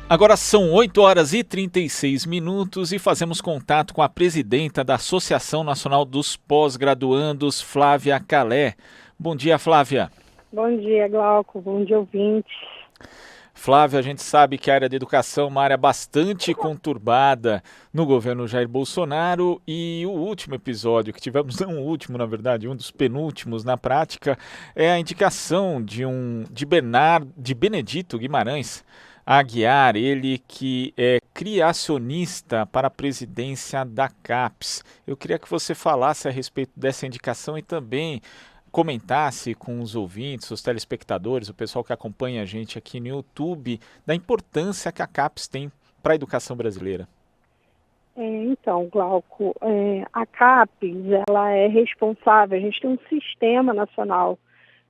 Agora são 8 horas e 36 minutos e fazemos contato com a presidenta da Associação Nacional dos Pós-Graduandos, Flávia Calé. Bom dia, Flávia. Bom dia, Glauco. Bom dia, ouvintes. Flávia, a gente sabe que a área da educação é uma área bastante conturbada no governo Jair Bolsonaro e o último episódio que tivemos, não o último, na verdade, um dos penúltimos na prática, é a indicação de Benedito Guimarães Aguiar, ele que é criacionista para a presidência da CAPES. Eu queria que você falasse a respeito dessa indicação e também comentasse com os ouvintes, os telespectadores, o pessoal que acompanha a gente aqui no YouTube, da importância que a CAPES tem para a educação brasileira. Então, Glauco, a CAPES, ela é responsável, a gente tem um sistema nacional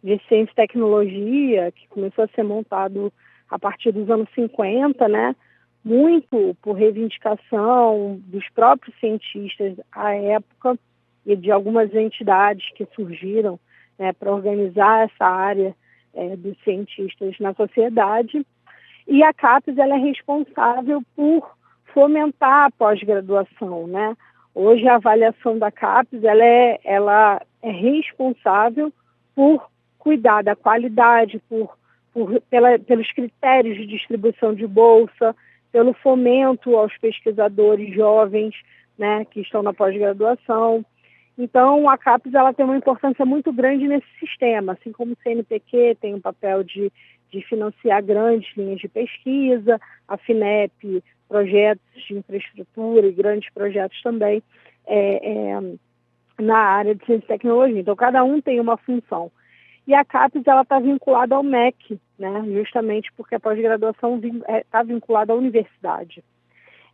de ciência e tecnologia que começou a ser montado a partir dos anos 50, né? Muito por reivindicação dos próprios cientistas à época e de algumas entidades que surgiram, né, para organizar essa área dos cientistas na sociedade. E a CAPES ela é responsável por fomentar a pós-graduação, né? Hoje a avaliação da CAPES ela é responsável por cuidar da qualidade, pelos critérios de distribuição de bolsa, pelo fomento aos pesquisadores jovens, né, que estão na pós-graduação. Então, a CAPES ela tem uma importância muito grande nesse sistema, assim como o CNPq tem um papel de financiar grandes linhas de pesquisa, a FINEP, projetos de infraestrutura e grandes projetos também na área de ciência e tecnologia. Então, cada um tem uma função. E a CAPES está vinculada ao MEC, né, justamente porque a pós-graduação está vinculada à universidade.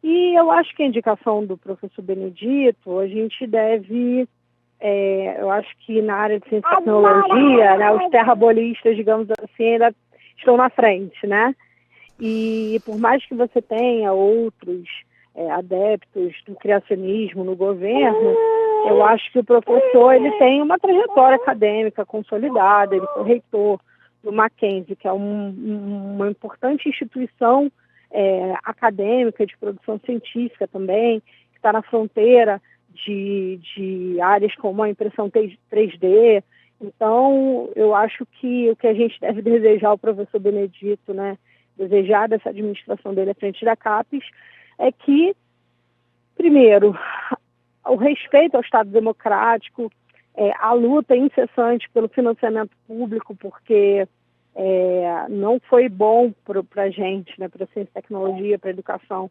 E eu acho que a indicação do professor Benedito, a gente deve, eu acho que na área de ciência e tecnologia, né, os terrabolistas, digamos assim, ainda estão na frente, né? E por mais que você tenha outros adeptos do criacionismo no governo, eu acho que o professor ele tem uma trajetória acadêmica consolidada, ele foi reitor do Mackenzie, que é uma importante instituição acadêmica de produção científica também, que está na fronteira de áreas como a impressão 3D. Então, eu acho que o que a gente deve desejar ao professor Benedito, né, desejar dessa administração dele à frente da CAPES, é que, primeiro, o respeito ao Estado democrático, a luta incessante pelo financiamento público, porque não foi bom para a gente, né, para a ciência e tecnologia, para a educação,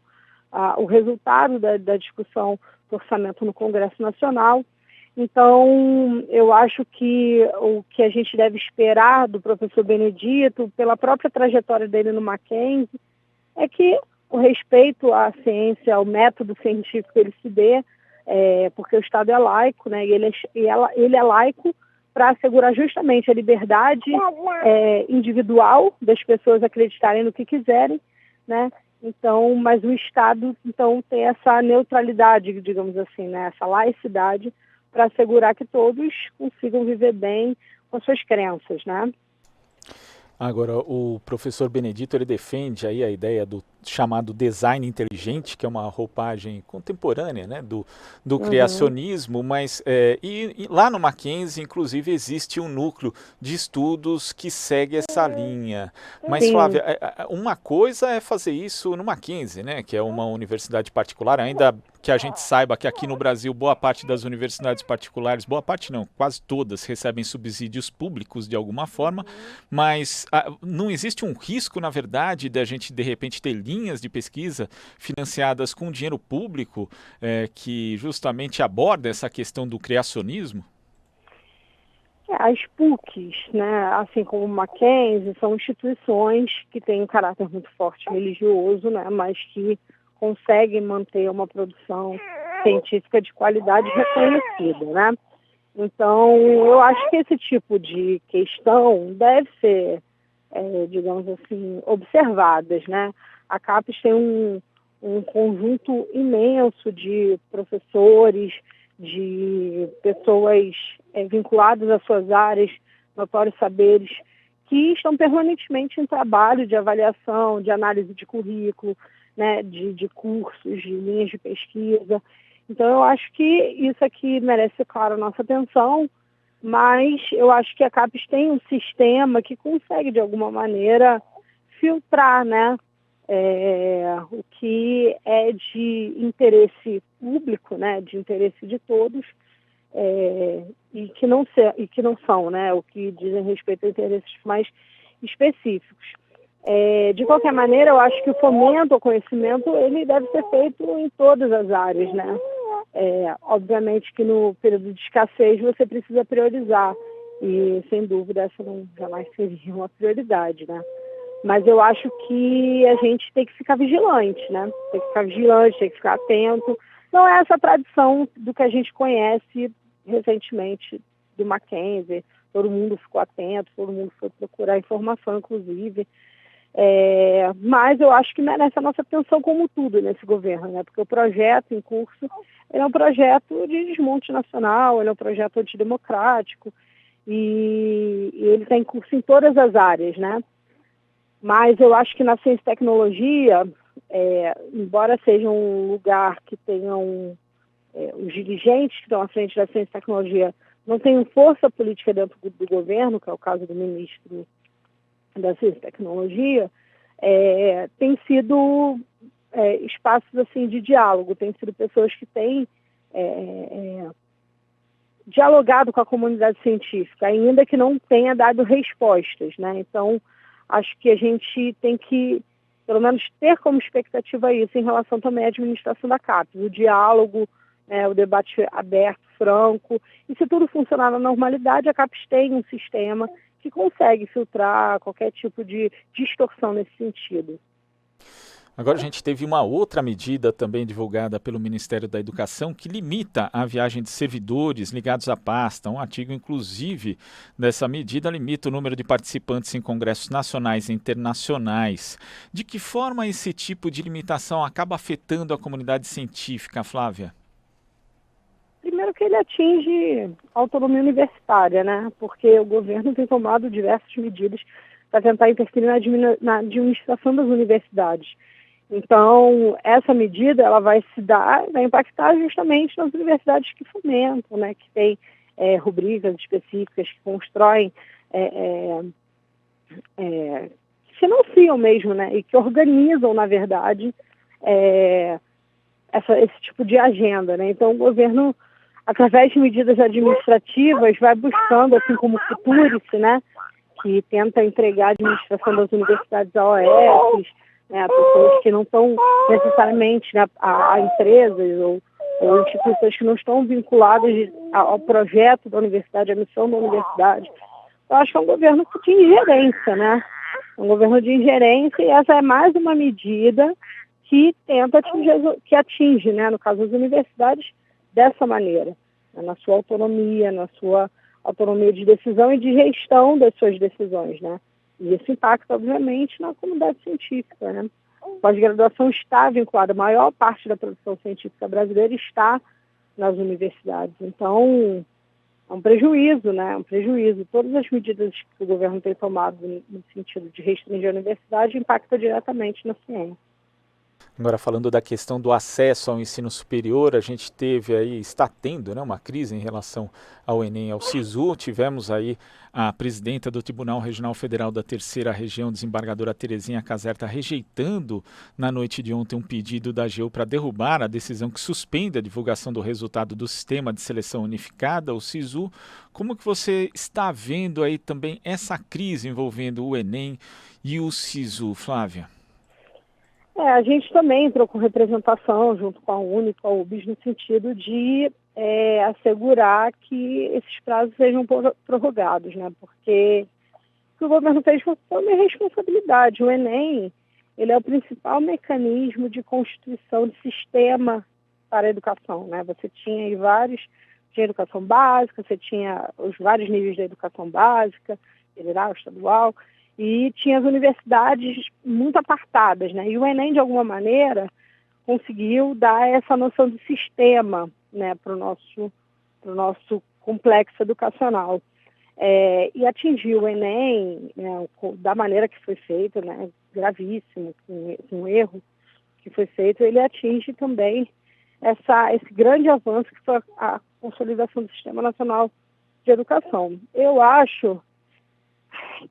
o resultado da discussão do orçamento no Congresso Nacional. Então, eu acho que o que a gente deve esperar do professor Benedito, pela própria trajetória dele no Mackenzie, é que o respeito à ciência, ao método científico ele se dê, porque o Estado é laico, né, e ele é laico para assegurar justamente a liberdade individual das pessoas acreditarem no que quiserem, né? Então, mas o Estado então tem essa neutralidade, digamos assim, né, essa laicidade para assegurar que todos consigam viver bem com suas crenças, né? Agora, o professor Benedito ele defende aí a ideia do chamado design inteligente, que é uma roupagem contemporânea, né, do criacionismo, mas e lá no Mackenzie, inclusive, existe um núcleo de estudos que segue essa linha. Mas, Sim. Flávia, uma coisa é fazer isso no Mackenzie, né, que é uma universidade particular, ainda que a gente saiba que aqui no Brasil boa parte das universidades particulares, boa parte não, quase todas recebem subsídios públicos de alguma forma, mas não existe um risco, na verdade, de a gente de repente ter linhas de pesquisa financiadas com dinheiro público que justamente aborda essa questão do criacionismo? As PUCs, né, assim como o Mackenzie, são instituições que têm um caráter muito forte religioso, né, mas que conseguem manter uma produção científica de qualidade reconhecida, né? Então, eu acho que esse tipo de questão deve ser, digamos assim, observadas, né? A CAPES tem um conjunto imenso de professores, de pessoas vinculadas às suas áreas, notórios saberes, que estão permanentemente em trabalho de avaliação, de análise de currículo, né, de cursos, de linhas de pesquisa. Então, eu acho que isso aqui merece, claro, a nossa atenção, mas eu acho que a CAPES tem um sistema que consegue, de alguma maneira, filtrar, né, o que é de interesse público, né, de interesse de todos, e que não são, né, o que dizem respeito a interesses mais específicos. De qualquer maneira, eu acho que o fomento ao conhecimento ele deve ser feito em todas as áreas, né? Obviamente que no período de escassez você precisa priorizar e, sem dúvida, essa não jamais seria uma prioridade, né? Mas eu acho que a gente tem que ficar vigilante, né? Tem que ficar vigilante, tem que ficar atento. Não é essa tradição do que a gente conhece recentemente do Mackenzie. Todo mundo ficou atento, todo mundo foi procurar informação, inclusive. Mas eu acho que merece a nossa atenção como tudo nesse governo, né? Porque o projeto em curso ele é um projeto de desmonte nacional, ele é um projeto antidemocrático e ele está em curso em todas as áreas, né? Mas eu acho que na ciência e tecnologia, embora seja um lugar que tenham os dirigentes que estão à frente da ciência e tecnologia não tenham força política dentro do governo, que é o caso do ministro da ciência e tecnologia, tem sido espaços assim de diálogo, tem sido pessoas que têm dialogado com a comunidade científica, ainda que não tenha dado respostas, né? Então, acho que a gente tem que, pelo menos, ter como expectativa isso em relação também à administração da CAPES, o diálogo, o debate aberto, franco, e se tudo funcionar na normalidade, a CAPES tem um sistema que consegue filtrar qualquer tipo de distorção nesse sentido. Agora a gente teve uma outra medida também divulgada pelo Ministério da Educação que limita a viagem de servidores ligados à pasta. Um artigo, inclusive, dessa medida limita o número de participantes em congressos nacionais e internacionais. De que forma esse tipo de limitação acaba afetando a comunidade científica, Flávia? Primeiro que ele atinge a autonomia universitária, né? Porque o governo tem tomado diversas medidas para tentar interferir na administração das universidades. Então, essa medida ela vai impactar justamente nas universidades que fomentam, né? Que tem rubricas específicas, que constroem, que financiam mesmo, né? E que organizam, na verdade, esse tipo de agenda, né? Então, o governo, através de medidas administrativas, vai buscando, assim como o Futurice, né, que tenta entregar a administração das universidades a OS, né, a pessoas que não estão necessariamente, né, a empresas ou instituições que não estão vinculadas ao projeto da universidade, à missão da universidade. Eu acho que é um governo de ingerência, né? Um governo de ingerência, e essa é mais uma medida que atinge, né, no caso, as universidades dessa maneira, né, na sua autonomia de decisão e de gestão das suas decisões, né? E isso impacta, obviamente, na comunidade científica, né? A pós-graduação está vinculada, a maior parte da produção científica brasileira está nas universidades. Então, é um prejuízo, né? É um prejuízo. Todas as medidas que o governo tem tomado no sentido de restringir a universidade impactam diretamente na ciência. Agora, falando da questão do acesso ao ensino superior, a gente está tendo, né, uma crise em relação ao Enem e ao SISU. Tivemos aí a presidenta do Tribunal Regional Federal da Terceira Região, desembargadora Terezinha Caserta, rejeitando na noite de ontem um pedido da AGU para derrubar a decisão que suspende a divulgação do resultado do Sistema de Seleção Unificada, o SISU. Como que você está vendo aí também essa crise envolvendo o Enem e o SISU, Flávia? A gente também entrou com representação junto com a UNE, com a UBS, no sentido de assegurar que esses prazos sejam prorrogados, né? Porque o que o governo fez foi uma irresponsabilidade. O Enem, ele é o principal mecanismo de constituição de sistema para a educação, né? Você tinha aí tinha educação básica, você tinha os vários níveis da educação básica, federal, estadual, e tinha as universidades muito apartadas, né? E o Enem, de alguma maneira, conseguiu dar essa noção de sistema, né, para o nosso complexo educacional. e atingir o Enem, né, da maneira que foi feito, né, gravíssimo, com um erro que foi feito, ele atinge também esse grande avanço que foi a consolidação do Sistema Nacional de Educação. Eu acho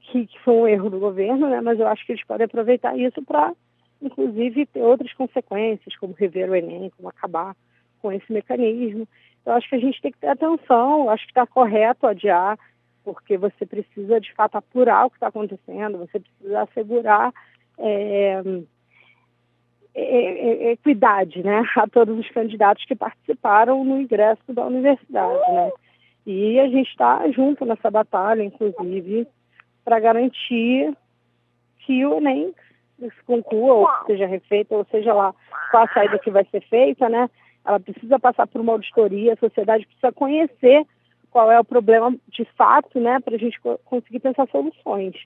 que foi um erro do governo, né, mas eu acho que eles podem aproveitar isso para, inclusive, ter outras consequências, como rever o Enem, como acabar com esse mecanismo. Eu acho que a gente tem que ter atenção, eu acho que está correto adiar, porque você precisa, de fato, apurar o que está acontecendo, você precisa assegurar equidade, né, a todos os candidatos que participaram no ingresso da universidade, né. E a gente está junto nessa batalha, inclusive, para garantir que o Enem se conclua, ou seja refeita, ou seja lá qual a saída que vai ser feita, né? Ela precisa passar por uma auditoria, a sociedade precisa conhecer qual é o problema de fato, né? Para a gente conseguir pensar soluções.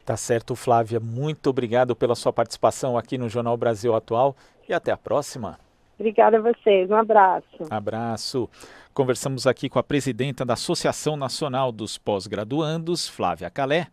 Tá certo, Flávia. Muito obrigado pela sua participação aqui no Jornal Brasil Atual e até a próxima. Obrigada a vocês. Um abraço. Abraço. Conversamos aqui com a presidenta da Associação Nacional dos Pós-Graduandos, Flávia Calé.